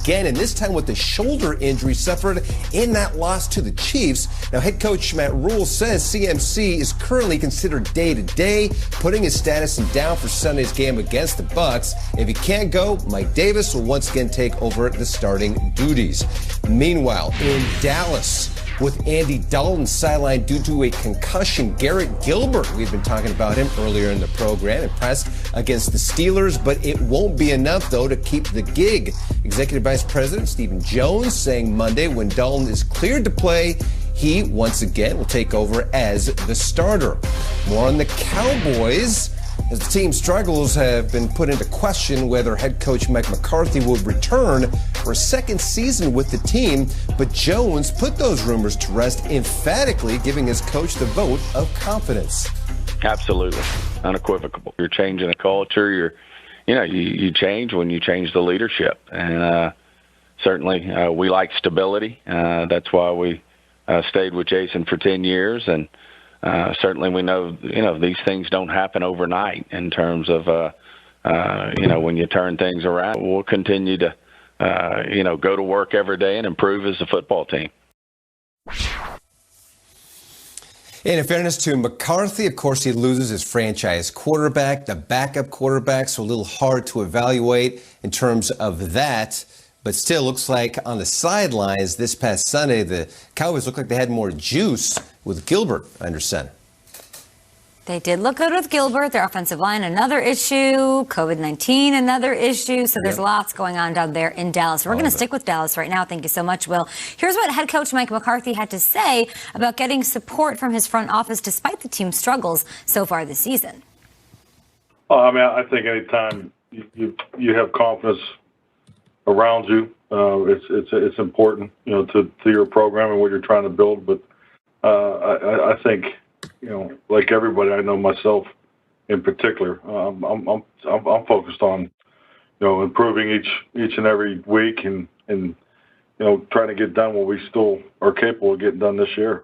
again, and this time with the shoulder injury suffered in that loss to the Chiefs. Now, head coach Matt Rule says CMC is currently considered day-to-day, putting his status in doubt for Sunday's game against the Bucs. If he can't go, Mike Davis will once again take over the starting duties. Meanwhile, in Dallas, with Andy Dalton sidelined due to a concussion, Garrett Gilbert, we've been talking about him earlier in the program, impressed against the Steelers, but it won't be enough, though, to keep the gig. Executive Vice President Stephen Jones saying Monday when Dalton is cleared to play, he once again will take over as the starter. More on the Cowboys. As the team's struggles have been put into question whether head coach Mike McCarthy would return for a second season with the team, but Jones put those rumors to rest, emphatically giving his coach the vote of confidence. Absolutely. Unequivocal. You're changing a culture. You change when you change the leadership. And certainly we like stability. That's why we stayed with Jason for 10 years. And certainly we know, these things don't happen overnight in terms of, when you turn things around. We'll continue to, go to work every day and improve as a football team. And in fairness to McCarthy, of course, he loses his franchise quarterback, the backup quarterback, so a little hard to evaluate in terms of that. But still looks like on the sidelines this past Sunday, the Cowboys looked like they had more juice with Gilbert, I understand. They did look good with Gilbert. Their offensive line, another issue. COVID-19, another issue. So there's lots going on down there in Dallas. We're going to stick with Dallas right now. Thank you so much, Will. Here's what head coach Mike McCarthy had to say about getting support from his front office despite the team's struggles so far this season. I think anytime you have confidence around you, it's important, to your program and what you're trying to build. But I think, like everybody, I know myself in particular, I'm focused on, improving each and every week and trying to get done what we still are capable of getting done this year.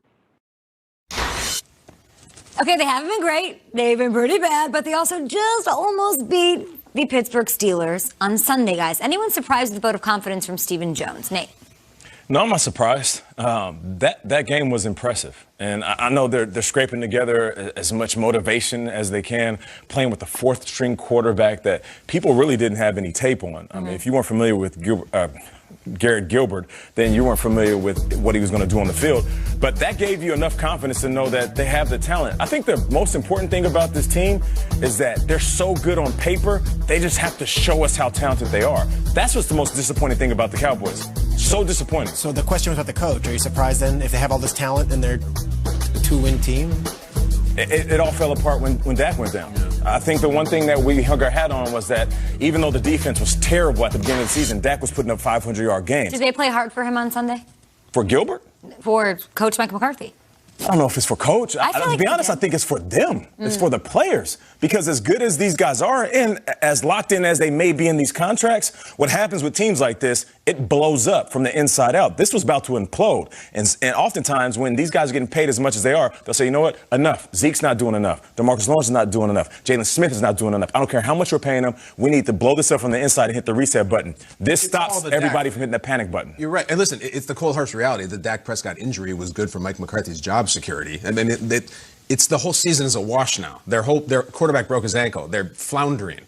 Okay, they haven't been great. They've been pretty bad, but they also just almost beat the Pittsburgh Steelers on Sunday, guys. Anyone surprised with the vote of confidence from Stephen Jones? Nate? No, I'm not surprised. That game was impressive. And I know they're scraping together as much motivation as they can, playing with the fourth-string quarterback that people really didn't have any tape on. I mean, if you weren't familiar with Garrett Gilbert, then you weren't familiar with what he was going to do on the field. But that gave you enough confidence to know that they have the talent. I think the most important thing about this team is that they're so good on paper, they just have to show us how talented they are. That's what's the most disappointing thing about the Cowboys. So disappointing. So the question was about the coach. Are you surprised then if they have all this talent and they're a two-win team? It all fell apart when Dak went down. I think the one thing that we hung our hat on was that even though the defense was terrible at the beginning of the season, Dak was putting up 500-yard games. Did they play hard for him on Sunday? For Gilbert? For Coach Mike McCarthy? I don't know if it's for Coach. To be honest, I think it's for them. It's for the players. Because as good as these guys are and as locked in as they may be in these contracts, what happens with teams like this, it blows up from the inside out. This was about to implode. And oftentimes when these guys are getting paid as much as they are, they'll say, you know what, enough. Zeke's not doing enough. DeMarcus Lawrence is not doing enough. Jalen Smith is not doing enough. I don't care how much we're paying them. We need to blow this up from the inside and hit the reset button. This stops everybody from hitting the panic button. You're right. And listen, it's the cold, harsh reality. The Dak Prescott injury was good for Mike McCarthy's job security. I mean, it's the whole season is a wash now. Their quarterback broke his ankle. They're floundering.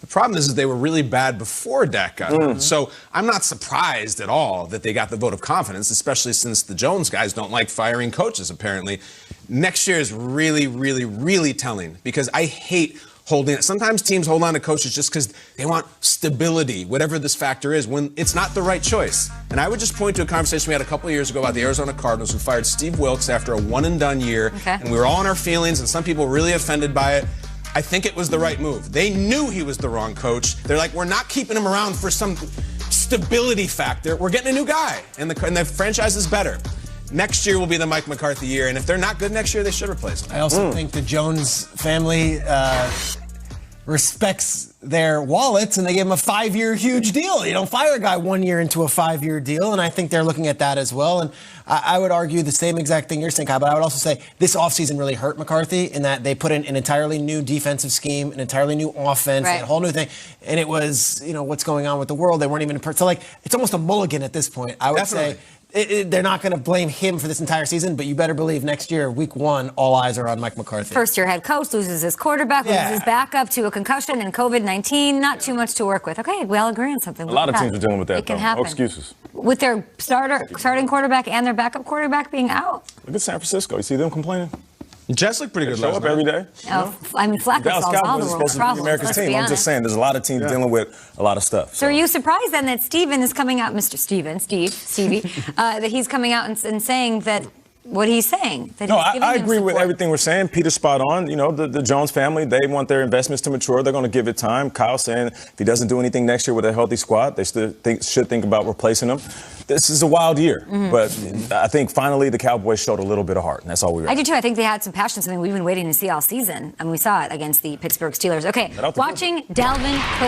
The problem is they were really bad before Dak got hurt. So I'm not surprised at all that they got the vote of confidence, especially since the Jones guys don't like firing coaches, apparently. Next year is really, really, really telling because I hate holding it. Sometimes teams hold on to coaches just because they want stability, whatever this factor is, when it's not the right choice. And I would just point to a conversation we had a couple of years ago about the Arizona Cardinals who fired Steve Wilkes after a one-and-done year. And we were all in our feelings, and some people were really offended by it. I think it was the right move. They knew he was the wrong coach. They're like, we're not keeping him around for some stability factor. We're getting a new guy, and the franchise is better. Next year will be the Mike McCarthy year, and if they're not good next year, they should replace him. I also think the Jones family respects their wallets and they gave him a 5-year huge deal. You don't fire a guy 1 year into a 5-year deal, and I think they're looking at that as well. And I would argue the same exact thing you're saying, Kyle, but I would also say this offseason really hurt McCarthy in that they put in an entirely new defensive scheme, an entirely new offense, a whole new thing. And it was, what's going on with the world. They weren't even so it's almost a mulligan at this point. I would say they're not going to blame him for this entire season, but you better believe next year, week 1, all eyes are on Mike McCarthy. First-year head coach loses his quarterback, loses his backup to a concussion and COVID-19. Not too much to work with. Okay, we all agree on something. A lot of teams are dealing with that, It can though. happen. No excuses. With their starting quarterback and their backup quarterback being out. Look at San Francisco. You see them complaining? Jets look pretty good. They show up every day. I mean, Flacco Dallas solves all Cowboys the is world's supposed to be problems. America's Let's team. be I'm honest. just saying, there's a lot of teams dealing with a lot of stuff. So are you surprised then that Stevie is coming out, Stevie, that he's coming out and saying that what he's saying? That No, he's giving I him agree with support. everything we're saying. Peter's spot on. The Jones family, they want their investments to mature. They're going to give it time. Kyle saying if he doesn't do anything next year with a healthy squad, they still should think about replacing him. This is a wild year, but I think finally the Cowboys showed a little bit of heart, and that's all we were. I do too. I think they had some passion, something we've been waiting to see all season, and we saw it against the Pittsburgh Steelers. Okay, watching Dalvin Cook.